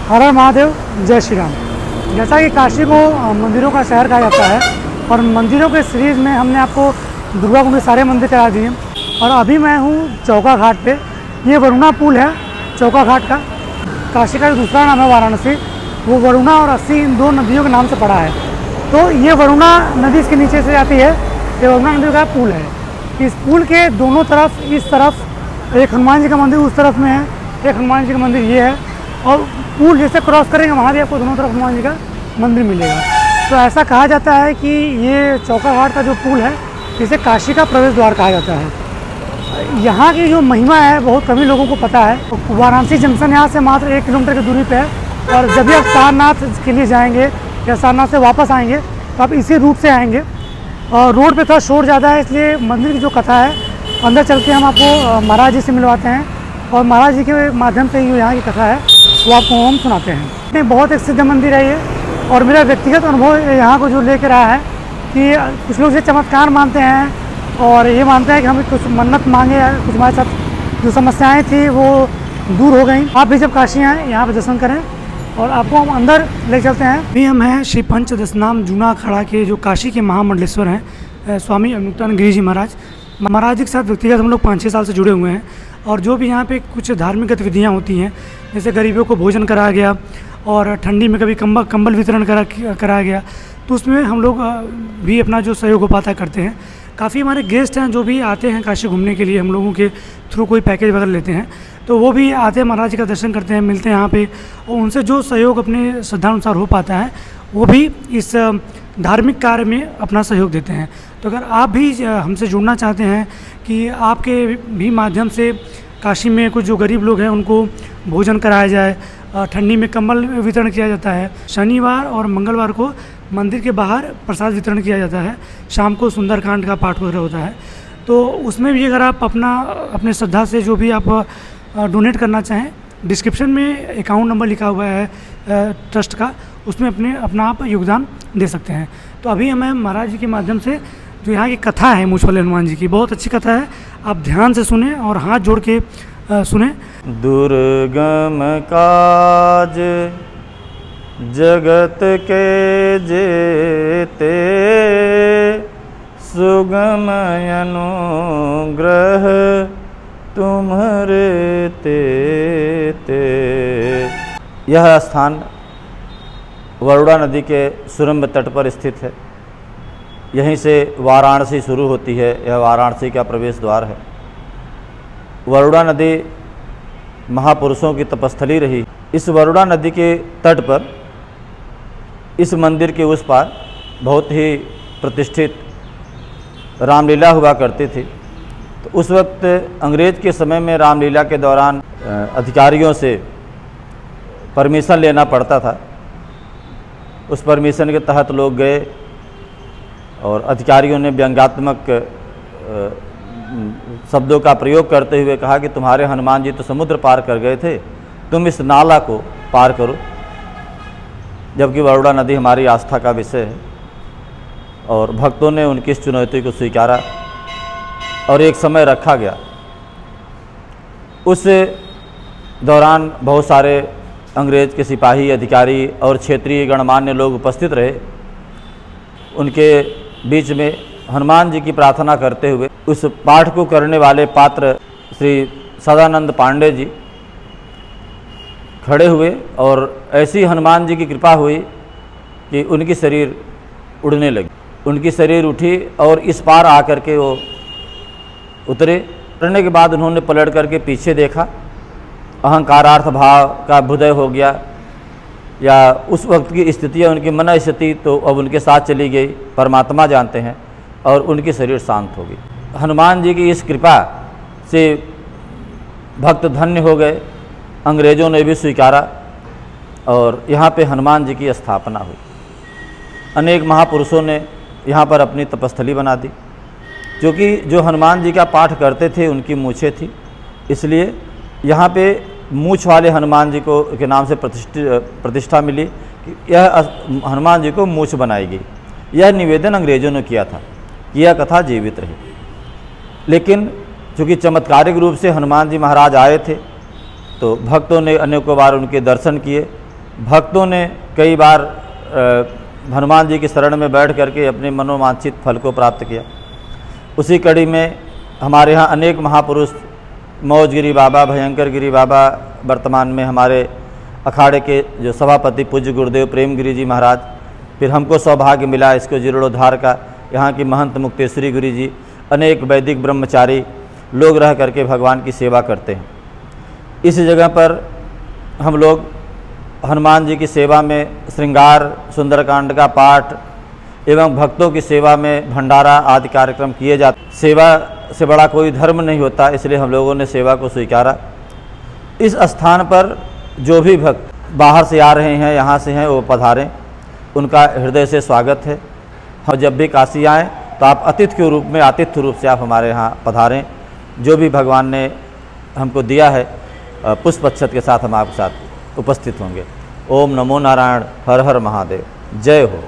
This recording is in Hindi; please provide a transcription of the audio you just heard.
हर हर महादेव, जय श्री राम। जैसा कि काशी को मंदिरों का शहर कहा जाता है और मंदिरों के सीरीज़ में हमने आपको दुर्गा कुंड के सारे मंदिर करा दिए और अभी मैं हूँ चौका घाट पे। ये वरुणा पुल है चौका घाट का। काशी का जो दूसरा नाम है वाराणसी, वो वरुणा और अस्सी इन दो नदियों के नाम से पड़ा है। तो ये वरुणा नदी इसके नीचे से आती है, ये वरुणा नदी का पुल है। इस पुल के दोनों तरफ, इस तरफ एक हनुमान जी का मंदिर उस तरफ में है, एक हनुमान जी का मंदिर ये है, और पुल जैसे क्रॉस करेंगे वहाँ भी आपको दोनों तरफ हनुमान जी का मंदिर मिलेगा। तो ऐसा कहा जाता है कि ये चौका घाट का जो पुल है इसे काशी का प्रवेश द्वार कहा जाता है। यहाँ की जो महिमा है बहुत कभी लोगों को पता है। वाराणसी जंक्शन यहाँ से मात्र 1 किलोमीटर की दूरी पे है और जब भी आप सारनाथ के लिए जाएंगे या सारनाथ से वापस आएंगे तो आप इसी रूट से आएंगे। और रोड पे थोड़ा शोर ज़्यादा है, इसलिए मंदिर की जो कथा है अंदर चल के हम आपको महाराज जी से मिलवाते हैं और महाराज जी के माध्यम से जो यहाँ की कथा है वो आपको हम सुनाते हैं। बहुत एक सिद्ध मंदिर है ये और मेरा व्यक्तिगत अनुभव यहाँ को जो लेकर रहा है कि कुछ लोग इसे चमत्कार मानते हैं और ये मानते हैं कि हम कुछ मन्नत मांगे, कुछ हमारे साथ जो समस्याएं थी वो दूर हो गई। आप भी जब काशी आएँ यहाँ पर दर्शन करें और आपको हम अंदर ले चलते हैं। अभी हम हैं श्री पंच दशनाम जूना अखाड़ा के जो काशी के महामंडलेश्वर हैं स्वामी अवधूतानंद गिरी जी महाराज। महाराज जी के साथ व्यक्तिगत हम लोग 5-6 साल से जुड़े हुए हैं और जो भी यहाँ पे कुछ धार्मिक गतिविधियाँ होती हैं, जैसे गरीबों को भोजन कराया गया और ठंडी में कभी कंबल वितरण कराया गया, तो उसमें हम लोग भी अपना जो सहयोग हो पाता करते हैं। काफ़ी हमारे गेस्ट हैं जो भी आते हैं काशी घूमने के लिए, हम लोगों के थ्रू कोई पैकेज वगैरह लेते हैं तो वो भी आते हैं, महाराज जी का दर्शन करते हैं, मिलते हैं यहाँ पे और उनसे जो सहयोग अपने श्रद्धानुसार हो पाता है वो भी इस धार्मिक कार्य में अपना सहयोग देते हैं। तो अगर आप भी हमसे जुड़ना चाहते हैं कि आपके भी माध्यम से काशी में कुछ जो गरीब लोग हैं उनको भोजन कराया जाए, ठंडी में कंबल वितरण किया जाता है, शनिवार और मंगलवार को मंदिर के बाहर प्रसाद वितरण किया जाता है, शाम को सुंदरकांड का पाठ वगैरह होता है, तो उसमें भी अगर आप अपने श्रद्धा से जो भी आप डोनेट करना चाहें, डिस्क्रिप्शन में अकाउंट नंबर लिखा हुआ है ट्रस्ट का, उसमें अपना आप योगदान दे सकते हैं। तो अभी हमें महाराज जी के माध्यम से जो यहाँ की कथा है मूछ वाले हनुमान जी की, बहुत अच्छी कथा है, आप ध्यान से सुने और हाथ जोड़ के सुने। दुर्गम काज जगत के जेते, सुगम अनुग्रह तुम्हारे ते। यह स्थान वरुणा नदी के सुरम्य तट पर स्थित है। यहीं से वाराणसी शुरू होती है, यह वाराणसी का प्रवेश द्वार है। वरुणा नदी महापुरुषों की तपस्थली रही। इस वरुणा नदी के तट पर इस मंदिर के उस पार बहुत ही प्रतिष्ठित रामलीला हुआ करती थी। तो उस वक्त अंग्रेज़ के समय में रामलीला के दौरान अधिकारियों से परमिशन लेना पड़ता था। उस परमिशन के तहत लोग गए और अधिकारियों ने व्यंग्यात्मक शब्दों का प्रयोग करते हुए कहा कि तुम्हारे हनुमान जी तो समुद्र पार कर गए थे, तुम इस नाला को पार करो। जबकि वरुणा नदी हमारी आस्था का विषय है और भक्तों ने उनकी इस चुनौती को स्वीकारा और एक समय रखा गया। उस दौरान बहुत सारे अंग्रेज़ के सिपाही, अधिकारी और क्षेत्रीय गणमान्य लोग उपस्थित रहे। उनके बीच में हनुमान जी की प्रार्थना करते हुए उस पाठ को करने वाले पात्र श्री सदानंद पांडे जी खड़े हुए और ऐसी हनुमान जी की कृपा हुई कि उनकी शरीर उड़ने लगी। उनकी शरीर उठी और इस पार आकर के वो उतरे। उतरने के बाद उन्होंने पलट करके पीछे देखा, अहंकारार्थ भाव का भुदय हो गया या उस वक्त की स्थिति है, उनकी मन स्थिति तो अब उनके साथ चली गई, परमात्मा जानते हैं, और उनकी शरीर शांत हो गई। हनुमान जी की इस कृपा से भक्त धन्य हो गए, अंग्रेज़ों ने भी स्वीकारा और यहाँ पे हनुमान जी की स्थापना हुई। अनेक महापुरुषों ने यहाँ पर अपनी तपस्थली बना दी, क्योंकि जो हनुमान जी का पाठ करते थे उनकी मूछें थी, इसलिए यहाँ पे मूछ वाले हनुमान जी को के नाम से प्रतिष्ठा मिली कि यह हनुमान जी को मूछ बनाई गई। यह निवेदन अंग्रेज़ों ने किया था कि यह कथा जीवित रही। लेकिन चूँकि चमत्कारिक रूप से हनुमान जी महाराज आए थे तो भक्तों ने अनेकों बार उनके दर्शन किए भक्तों ने कई बार हनुमान जी की शरण में बैठ करके अपने मनोवांछित फल को प्राप्त किया। उसी कड़ी में हमारे यहाँ अनेक महापुरुष, मौजगिरी बाबा, भयंकर गिरी बाबा, वर्तमान में हमारे अखाड़े के जो सभापति पूज्य गुरुदेव प्रेमगिरी जी महाराज, फिर हमको सौभाग्य मिला इसको जीर्णोद्धार का, यहाँ की महंत मुक्तेश्वरी गुरु जी, अनेक वैदिक ब्रह्मचारी लोग रह करके भगवान की सेवा करते हैं। इस जगह पर हम लोग हनुमान जी की सेवा में श्रृंगार, सुंदरकांड का पाठ एवं भक्तों की सेवा में भंडारा आदि कार्यक्रम किए जाते। सेवा से बड़ा कोई धर्म नहीं होता, इसलिए हम लोगों ने सेवा को स्वीकारा। इस स्थान पर जो भी भक्त बाहर से आ रहे हैं, यहाँ से हैं, वो पधारें, उनका हृदय से स्वागत है। हम जब भी काशी आएँ तो आप अतिथि के रूप में, आतिथ्य रूप से आप हमारे यहाँ पधारें। जो भी भगवान ने हमको दिया है पुष्प अक्षत के साथ हम आपके साथ उपस्थित होंगे। ओम नमो नारायण, हर हर महादेव, जय हो।